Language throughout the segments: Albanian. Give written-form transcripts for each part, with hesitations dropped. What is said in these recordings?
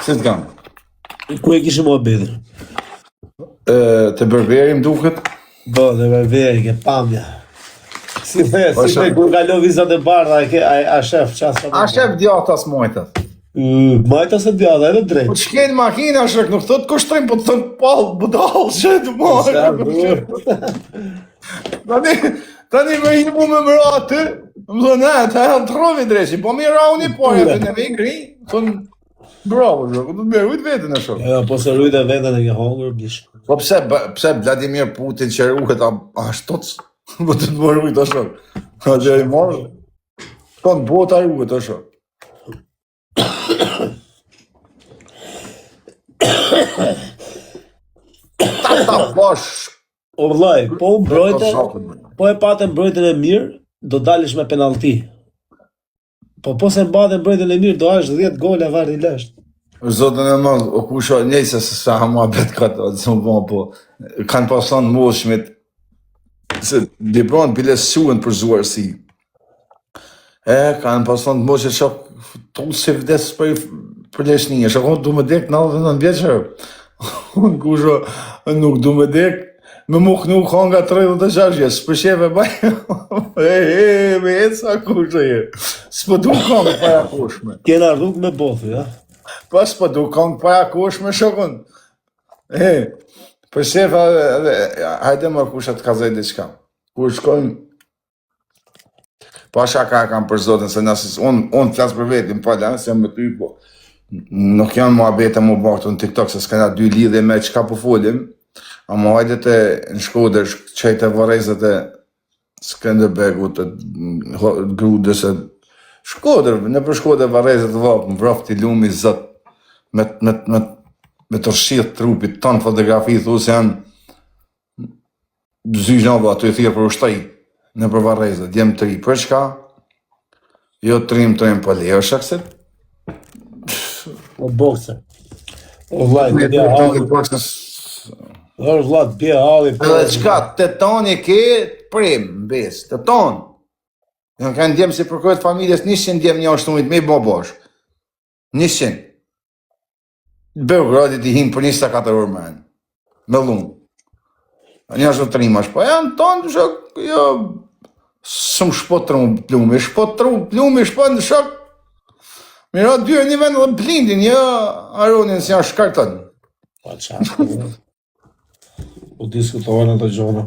Se t'kam? Ku e kishë muhabetin? Të berberi më duket? Po, dhe berberi, ke pamja. Si me kur ka lo vizat e bardha, a shef qasë? A shef djatas mojtas? Majtas e djata, edhe drejt. Po të shkejnë makina, shrek, nuk thot kushtrim, po të thënë palë, budalë, shetë mojë. Tani me hinë mu me mëra aty, më thënë, të helë të rovi dreqi, po mi ra unë i pojë, aty në vej gri, thënë, bravo, shok, du të me rujt vetën e shok. Ja, po se rujt e vetën e ke hongër, bish. Po pse Vladimir Putin që ruhet a shtoc, po të të më rujt a shok. A që e marë, tonë bota ruhet a shok. Ta bash. O vllai, po e patë mbrojtën e mirë, do dalësh me penallti. Po se mbate mbrojtën e mirë, do hash 10 gola varri lesht. Zotën e madh, o kusha njëse se sa muhabet këtë, po kanë pason moshmit se Lebron bile suen për zuarsi. Kanë pason moshit shok tonë si vdes për leshnije, shok unë du me dek 99 vjeqër. Unë kusha nuk du me dek, me muk nuk hanga 36 vjeç, shpërsheve baj, me jetë sa kusha je. S'po du hanga para kushme. Kena rrug me bothi, ja? Pas po du hanga para kushme, shokun. Përsheve, hajde më kusha të kazaj diçka. Kur shkojmë, pa shaka kam për zotin, se nësis, unë flasë për vetin, pa da, se jam me ty, po. Nuk janë muhabete mu baktu në TikTok, se s'kena dy lidhe me qka po folim, a mu hajde të në Shkodër, qejt e Varezët e Skënderbegu, të grudës e Shkodër, në për Shkodër Varezët vapë, më vrafti lumi zët, me të rshith trupit, tanë fotografi, thu se janë zyjnova, të i thirë për ushtaj, në për Varezët, jem të ri, për çka? Jo trim, po lejo shakset, O bokse. O vllai, të bje halli. O vllai, të bje halli. Edhe qka, të toni ke prim, bes, të ton. Në kanë djemë si për këtë familjes, 100 djemë një ashtumit me i bobosh. 100. Beogradit i hinë për 24 orë men. Me lumë. Një ashtu të rimash, po janë tonë, shok, jo, sëm shpotru plumi, shpotru shok. Mira, dy e një vend dhe blindin, jo Aronin si janë shkartën. Pa qashtë, u diskutohen ato gjona.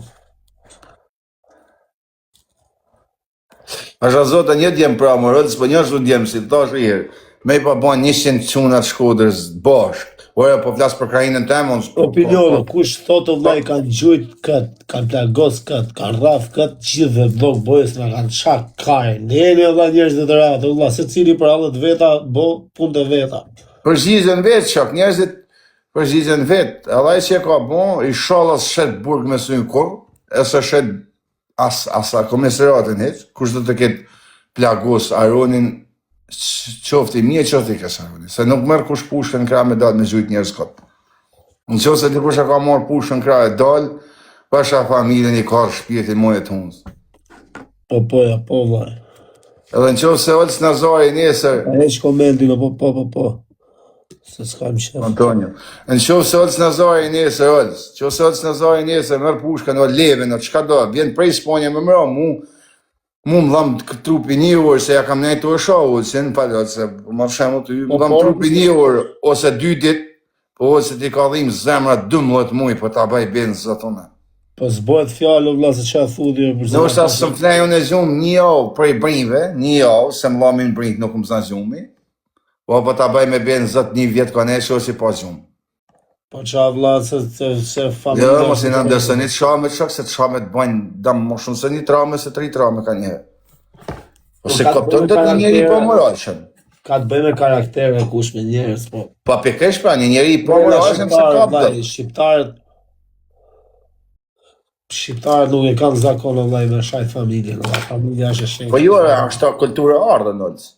Asha zote një djemë pra më rëdës, po një shtu djemë si të tash i herë. Me i pa ban 100 qunat Shkodrës bashkë. Ore, po flasë për krajinën temë, Opinionë, kush thotë vllai kanë gjujt këtë, kanë plagos këtë, kanë rraf këtë, gjithë dhe vlog bojës nga kanë qak kajnë. Jeni vlla njerëzit të ratë, vlla, se cili për allët veta, bo punë të veta. Përgjigjen vetë, shak, njerëzit përgjigjen vetë. Allaj që e ka bon, i shalas shet burg me sujnë kur, e se shet asa komisaratin heq, kush do të ketë plagos Aronin, qofti mje, qofti kësë Aronin, se nuk merë kush pushkën kra me dalë me gjujt njerëz këtë. Në qofë se dikush e ka marë pushkën kra e dalë, pasha familjen i ka shpjetin moje të hunës. Po, vllai. Edhe në qofë se Olës Nazari nesër... E që komentin, po. Se s'kam qef. Antonio. Në qofë se Olës Nazari nesër, merë pushkën, o leven, o qka do, vjen prej Sponja me mëra, mu më dhamë trupi 1 orë, se ja kam nejtë të shohu, se në palat, se marrë shemë të ju, më dhamë trupi 1 orë, ose 2 dit, po ose ti ka dhim zemra 12 muj, po ta baj benë zë atone. Po s'bojt fjallë, vlla, se qa thudhi e për zemë. Në është asë së më flejo në gjumë 1 javë prej brinjve, 1 javë, se më lamin brinjt nuk më zna gjumi, po ta baj me benë zët 1 vjetë ka neshe, ose pa gjumë. Po qa vlla, se familje... Jo, mos i në ndërsënit shamet shok, se të shamet bajnë damë më shumë se 1 trame, se 3 trame ka njëherë. Po se koptën të një njeri po moralshëm. Ka të bëj me karaktere kush me njerës, po. Pa pekesh pra, një njeri po moralshëm se koptën. Shqiptarët nuk e kanë zakon vllai me shajt familjen, familja është e shenjtë. Po jo, është ta kultura ardhe nëllës.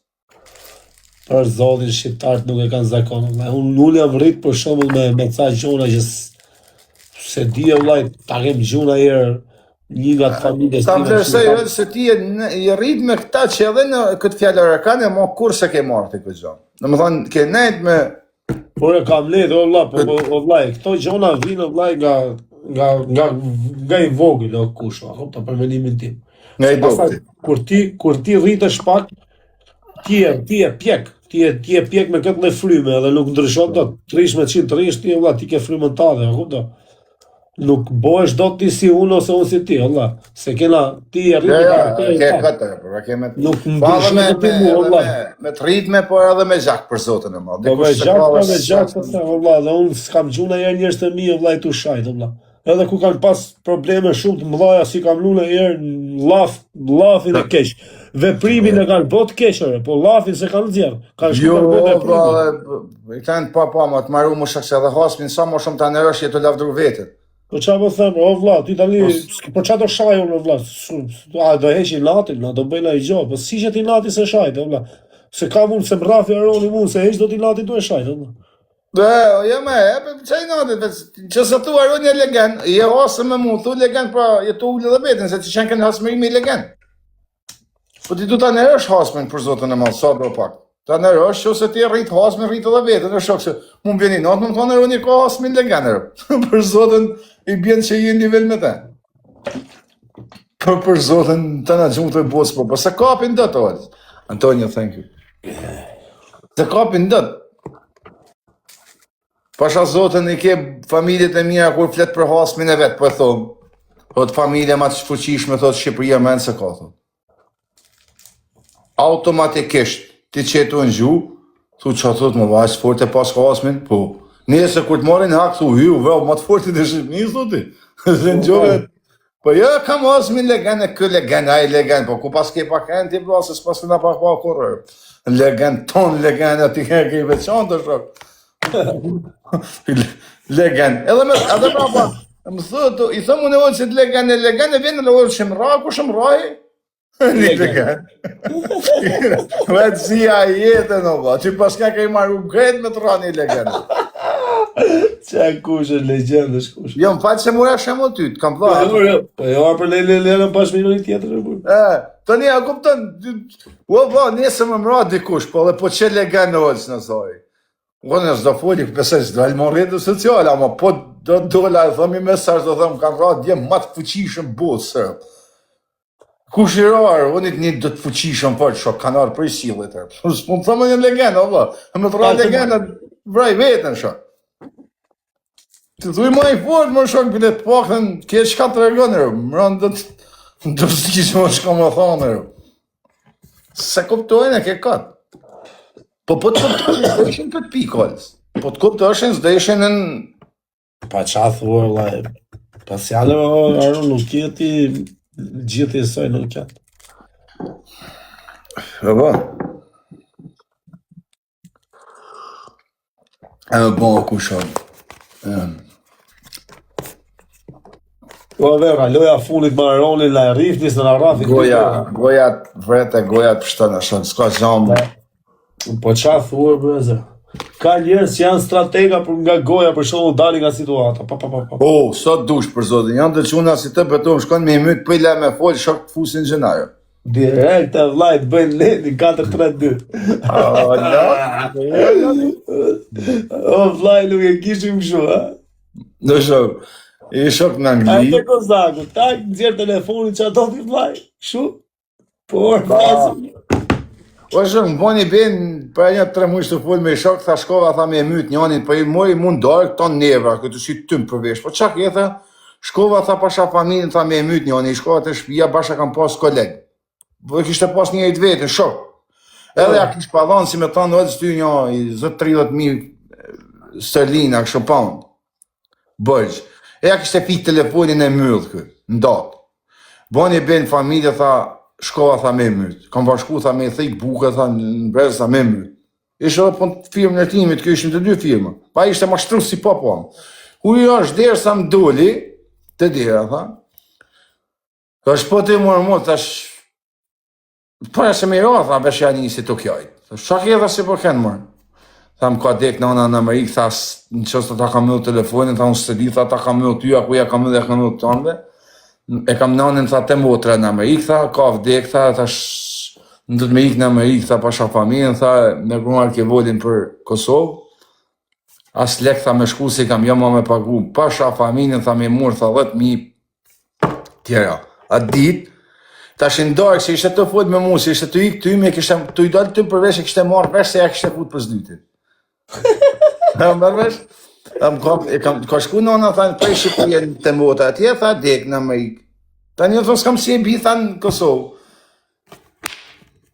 Për zotin, shqiptarët nuk e kanë zakon vllai. Unë jam rrit për shembull me ca gjona që se di vllai, ta kem gjuna herë një nga të familjes time. Ta vlerësoj se ti je rrit me këta që edhe në këtë fjallore kanë, e mo kur se ke marrë të këtë gjonë. Në më thonë, ke nejt me Por e kam letë, o vlla, po o vlla, këto gjona vinë o vlla nga i vogël o kush, a kupton për mendimin tim. Nga i Pastaj dopti. kur ti rritesh pak, ti je pjek. Ti je pjek me këtë lloj fryme edhe nuk ndryshon dot. Trish me 100 trish ti valla, ti ke frymën tande, a kupton? Nuk bëhesh dot ti si unë ose unë si ti, valla. Se kena ti e rritë karakterin Ke tënd. këtë, por ke me Nuk po edhe ndryshon ti mua, valla. me të ritme, por edhe me gjak për zotin e madh. Po me gjak, valla, dhe unë s'kam gjuna herë njerëz të mi, valla, i tu shajt, valla. Edhe ku kanë pas probleme shumë të mëdha, si kam lule herë llafin e keq. Veprimin e kanë bot keqëre, po llafin se kanë nxjerr. Kanë Jo, shkuar bot veprimin. i kanë pa, ma të maru më shakse edhe hasmin, sa më shumë të anërësh jetë të lavdru vetët. Po qa po them, o vlla, ti tani, po qa do shaj unë, o vlla, a do heqi natin, na do bëjna i gjo, po si që ti nati se shajt, o vlla. Se ka mund, se mrafi aroni mund, se heq do ti nati do e shajt, o vlla. Jo me, qaj natit, që se tu aroni e legen, je hasë me mu, thu legen pra, je tu ullë dhe betin, se që qenë kënë hasmërimi i legen. Po ti du të anërësh hasmin për zotën e malë, sa do pak. Ta anërësh që se ti rritë hasmin, rritë dhe betin, në shok se mu më vjeni natë, më më thonë aroni ka hasmin legenër. Për zotën i bjenë që i nivel me te. Për zotën të në gjumë të bosë, po se kapin dët, ollës. Antonio, thank you. Se kapin dët. Pasha zotën i ke familjet e mija kur flet për hasmin e vetë, po e thomë. Thot familje ma të shfuqishme, thot Shqipëria me në se ka, thot. Automatikisht, ti qetu në gju, thu që thot më vajzë fort e pas ka hasmin, po. Nese kur të marin hak, thu ju, vëll, ma të fortit e Shqipënis, thoti. Dhe në gjove, po jo, kam hasmin legen e kë legen, a i legen, po ku pas ke pak e në ti bla, se s'pas të nga pak pa korër. Legen ton, legen, ati ke i veçan të shok. Legen, edhe pra pa, më thë, i thëmë unë e ullë që të legen e vjenë në ullë shëmra, ku shëmraj? Një legen. Vetë si a jetë në ba, që pas ka i marru gret me të ra një legen. Qa kush është legjendë, është kush. Jo, më faqë se mura shemë ty, të kam Po thë. jo, për lele pas minoni tjetër e burë. Të një, a kuptën, njëse më mra dikush, po dhe po që legen në ullë që në thoj. Unë e s'do foli, pëse s'do alë mon rrjetë sociale, ama po do dola e thëmi mesazh, do thëmë, kanë ra djemë ma të fuqishëm botë, sërë. Kush i rarë, unë një do të fuqishëm, po që kanë arë për i silët, s'po më thëmë një legendë, Allah, më të ra legendë, vraj vetën, shok. Të thuj ma i fort, më shok, bile të pakën, kje qka të regonë, më rënë do të s'kishë më shka më thonë, se kuptojnë e ke katë. Po të kuptojnë, s'do ishin këtë pikolës. Po të kuptojnë, s'do ishin në... Pa qa thua, laj, pas jale, arë nuk jeti, gjithë i soj nuk jetë. E ba. E me bon, kushon. Po vera, loja funit me Aronin, la riftis në Arafit. Goja vrete, goja të pështënë, shon, s'ka gjamë. Po qa thua, breze? Ka njerës që janë stratega për nga goja për shumë dali nga situata. O, sot dush për zotin, janë të quna si të betu, më shkon me i mytë pëjle me folë, shok të fusin gjenarë. Direkt e vlajt bëjnë leti 4-3-2. O vlajt nuk e kishim këshu, ha? Në shok, i shok në A Angli. te kozaku, tak, nëzjerë telefonin që ato t'i vlajt, këshu? Por, frasim. O shok, më boni ben, për një 3 mujë të folë me i shok, tha shkova, tha me e mytë njanin, për i moj mund darë këto nevra, këtë si tëmë përvesh. Po qak e tha, shkova, tha pasha familin, tha me e mytë njanin, shkova të shpia, basha kam pas kolegë. Po e kishte pas një e të vetën, shok. Edhe ja kish pa dhanë, si me thanë, edhe s'ty një 30.000 sterlina, kështë pound. Bërgjë. E ja kishte pi telefonin e myllë këtë, në datë. Boni ben familje, tha, shkova, tha me mytë. Kam bashku, tha me thik buke, tha në brezë, tha me mytë. Ishte edhe për firmë në timit, kjo ishim të 2 firmë. Pa ishte ma shtru si pa po. Uj është derë sa më doli, të dira, tha. Tha shpo të mërë, tha përja se me i ra, tha besh janë një si të kjajt. Tha shak e tha si për kënë mërë. Tha më ka dek nana në Amerikë, tha në qësë ta kam mëllë telefonin, tha unë së të di, tha ta kam mëllë ty, ku ja kam mëllë e kam mëllë të anëve. E kam nanin, tha, të motra në Amerikë, tha, ka vdek, tha, në të me ikë në Amerikë, tha, pasha familjen, tha, me gruar ke volin për Kosovë. As lek tha me shku si kam jo ma me pagu, pasha familjen tha me mur, tha 10.000 tjera. A dit, ta shindar se ishte të fut me mu, se ishte të ik ty, me kishte të i dalë ty përvesh e kishte marrë vesh se ja kishte fut për zdytin. Më marrë vesh? Ka shku nona, tha, prej Shqipëria të mbota atje, tha, dek në me ik. Ta një thonë s'kam si e bi, tha, në Kosovë.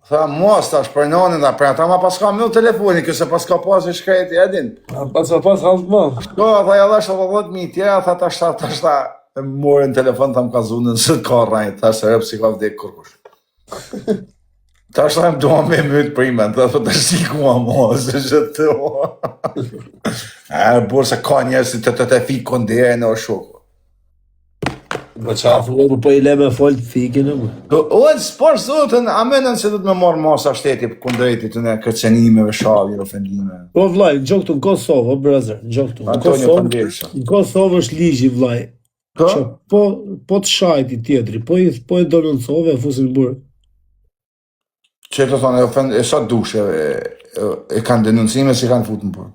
Tha, mos tash për nonin, tha, për ata ma pas ka me telefoni, këse pas ka pas e shkreti, edin. Pas halë të madh. Shko, tha, ja dhash 10.000 tjera, tha, tash ta, morën telefon, tha, më ka zunën së ka rajt, tha, se rëpë si ka vdek kërkush. Tash ta më doa me mytë primen, tha, të si ku ma mos, e që të o. Burë se ka njerës si të fikë kondere në o shokë. Po qafë, po i le me folë të fikin e më. O, s'par zotën, a menën se du të me marrë masa shteti për kundrejti të ne kërcenimeve, shavje, ofendime. Po vlaj, në gjokë të në Kosovë, o brother, në gjokë të në Antonio Kosovë, Pandesha. në Kosovë është ligji vlaj. Po? Që po të shajti tjetri, po i denoncove e fusin burë. Që të thonë, e sa dushe, e kanë denuncime si kanë futë në burë.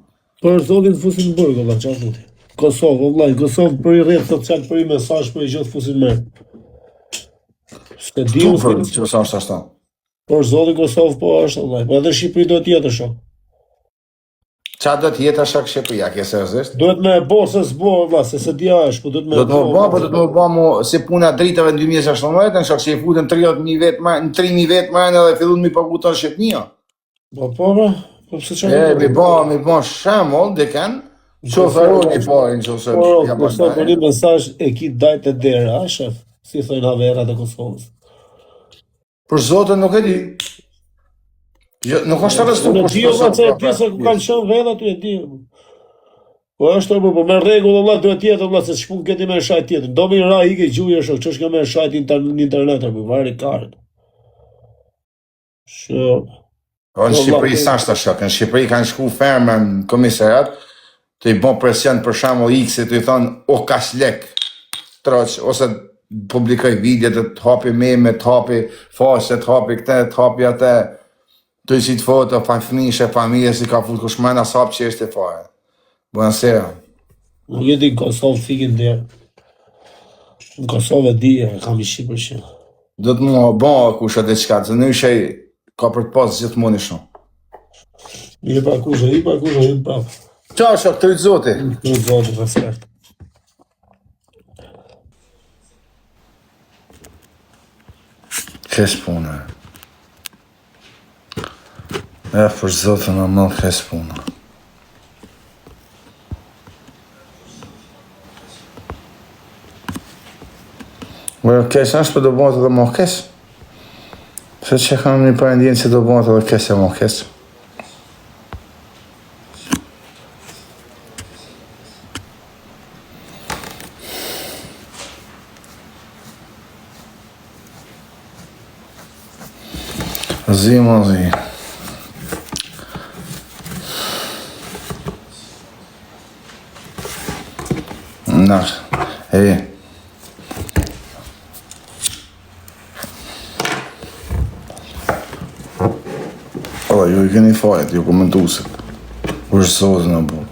Për zotin fusin burë, këlla, qa futi. Kosovë, vlaj, Kosovë për i rreth social, për i mesazh, për i gjithë fusin mërë. Shte di u Për që sa është ashtan. Por zotin Kosovë po është, vlaj, po edhe Shqipëri do tjetë shumë. Qa do t'jetë ashak Shqipëria, ke seriozisht? Duhet me bo se s'bo, vlaj, se se dja është, po duhet me Do të më po do të më bo mu, si puna dritave në 2016, në shak që i futën 30.000 vetë më, në 3.000 vetë më edhe fillun mi pagu të në Shqipnia. Po pse që Mi bo shemull, diken, qoferoni pojnë që se ja Po, po një mesazh e ki dajt e dera, a shef? Si thojnë haverat e Kosovës. Për zotën nuk e di. Nuk është arrestu Në di valla se e di se ku kanë qenë vetë aty e di. Po është po me rregull valla duhet tjetër valla se s'pun këti me shajt tjetër. Do mi ra ike gjuja shok, ç'është me shajt në internet apo vari kartë. Në Shqipëri sa është shok, në Shqipëri kanë shku ferme në komisarat, të i bon presion për shembull X-i të i thonë o kas lek, troq, ose publikoj video të hapi meme, të hapi faqe, të hapi këte, të hapi atë, të i qitë foto, fëmijë, familje si ka fut kush mëna sap që është e fare. Buonasera. Nuk e di në Kosovë fikin dhe. Në Kosovë e di, kam i 100%. Do të mua bon kush atë çka, se në shej ka për të pas gjithmonë shumë. I pa kushe, i prapë. Qa shok, të rritë zoti? Të zotë, respekt. Kes puna. E, për zotën në mëllë kes puna. Bërë kes është për do bëhet edhe më kes. Se që kam një për ndjenë që do bëhet edhe kes e më kes. Zi, më zi. Nash, e. Ola, ju I keni fajt, ju komentusit. Kur sozë në bu.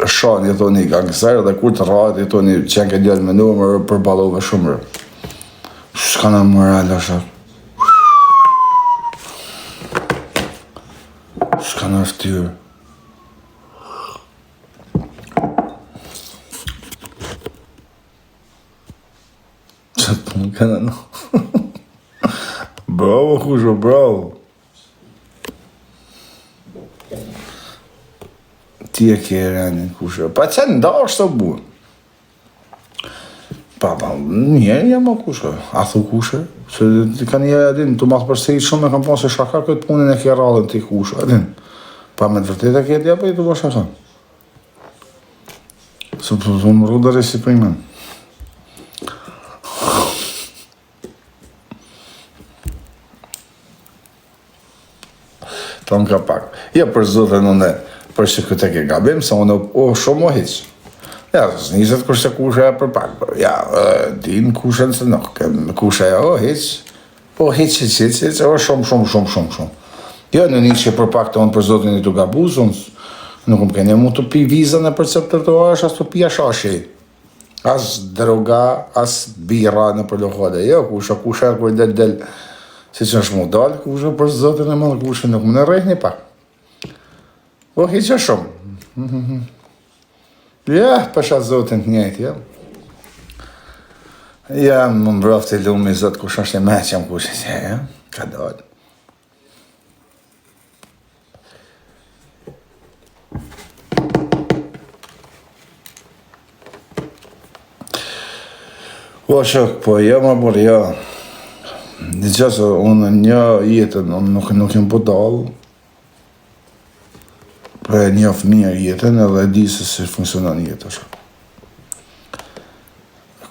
Shanë, jetoni gangster, dhe kur të rajt, jetoni qenë ke djallë me numër, për balove shumë rë. Shka në moral, ashak. Shka në ftyrë. Që të punë kënë në. Bravo, kusho, bravo. Ti e ke rënin, kusho. Pa që nda është të bunë. Pa, njerë jam o kusho. A thu kusho? Se ti ka njerë adin, të matë përsejt shumë e kam ponë se shaka këtë punin e ke rallën ti kusho, adin. Pa me të vërtet e ke dja pa I të bërë shaka. Se të më rrudër e si primen. Tonë ka pak. Ja për zotën në për që këtë e ke gabim, se unë o shumë o hiqë. Ja, njëzët kërse kushe e për pak. Ja, din kushen se nuk, kushe e o hiqë. Po hiqë, o shumë. Jo në një që për pak të unë për zotën I të gabuz, unë Nuk më keni mu të pi vizën e perceptorë, as të pia shashi. As droga, as bira në për lokale. Jo, kusha kur del, si që është mu dalë, kusha për zotin e madhë, kusha nuk më në rejhni pak. Po, hiqa shumë. Ja, pasha zotin të njëjtë, ja. Ja, më mbrofti lumi zot, kusha është e meqëm, kusha që, ja, ka dalë. Po shok, po jo ma bërë, jo. Në qësë, unë një jetën, unë nuk jem po dalë, po e një mirë jetën edhe di se si funksionon jetë, shok.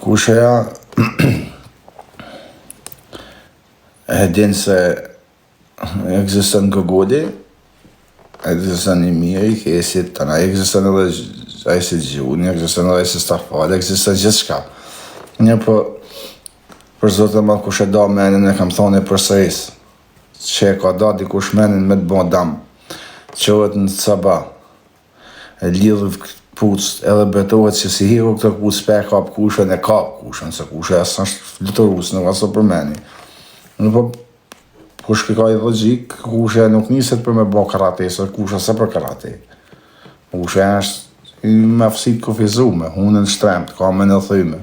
Kusha ja, e din se egziston Gogoli, egziston i mirë, i kesit, tëna, egziston edhe ajsi gjuni, egziston edhe ajsi stafale, egziston gjithë shka. Një për zotë e madhë kush e da menin e kam thoni për sëris, që e ka da dikush menin me të bon dam, qohet në caba, e lidhë pucët edhe betohet që si hiru këtë pucë pe kap kushën e kap kushën, se kushë e asë është lëtërus, nuk asë për meni. Në po, kush ka i logjik, kushë e nuk niset për me bo karate, se kushë se për karate. Kushë e është me fësit kufizume, hunën shtremt, ka me në thyme.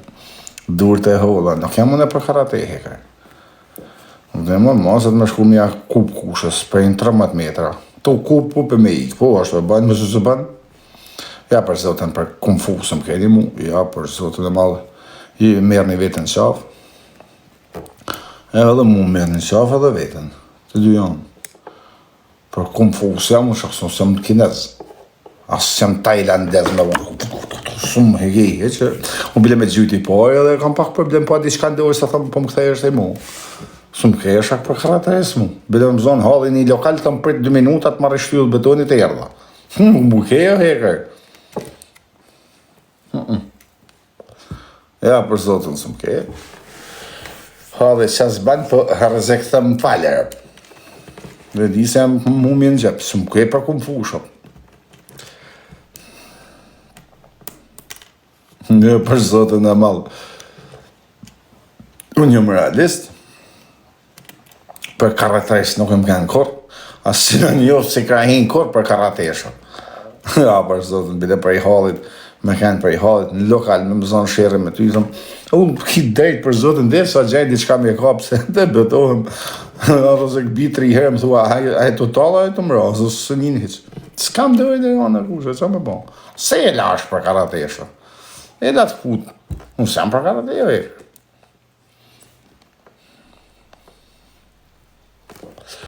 Durët e holla, nuk jam unë e për karate hekre. Dhe më mazët me shku mja kup kushës, për 13 metra. To kup për me ikë, po është për banë, mësë së banë. Ja për zotën për kumfusëm keni mu, ja për zotën e malë, i merë një vetën qafë. Edhe mu merë një qafë edhe vetën, të dy janë. Për kumfusë jam, shakë së jam kinez. Asë jam tajlandez me vënë. Shumë hegi, që unë bile me gjyti po, edhe kam pak problem po ati shka ndojë, sa thëmë po më këthej është e mu. Shumë këthej është për karate e së mu. Bile më zonë halli një lokal, të më prit 2 minutat, ma rishtyllë betonit e erdha. Më bukejo hekër. Ja, për zotën së më kej. Halli qas banë, po rëzek thëmë faler. Dhe di se jam mu mjenë gjepë, së më kej për kumë fushëm. Një për zotën e malë. Unë jëmë realist, për karatesh nuk më kanë kur, asë që në njofë si ka hinë kur për karateshë. Ja, për zotën, bide për i halit, me kanë për i halit, në lokal, me më zonë shere me ty, unë kitë drejt për zotën, dhe sa gjaj diçka me kapë, se dhe betohem, rëzë këbi 3 herë, më thua, a e totala e të më razë, së njën hiqë. S'kam dhe ojnë e janë në kushe, që me bon. Se e lash për karateshë. E da të putë, unë sem për karate jo e.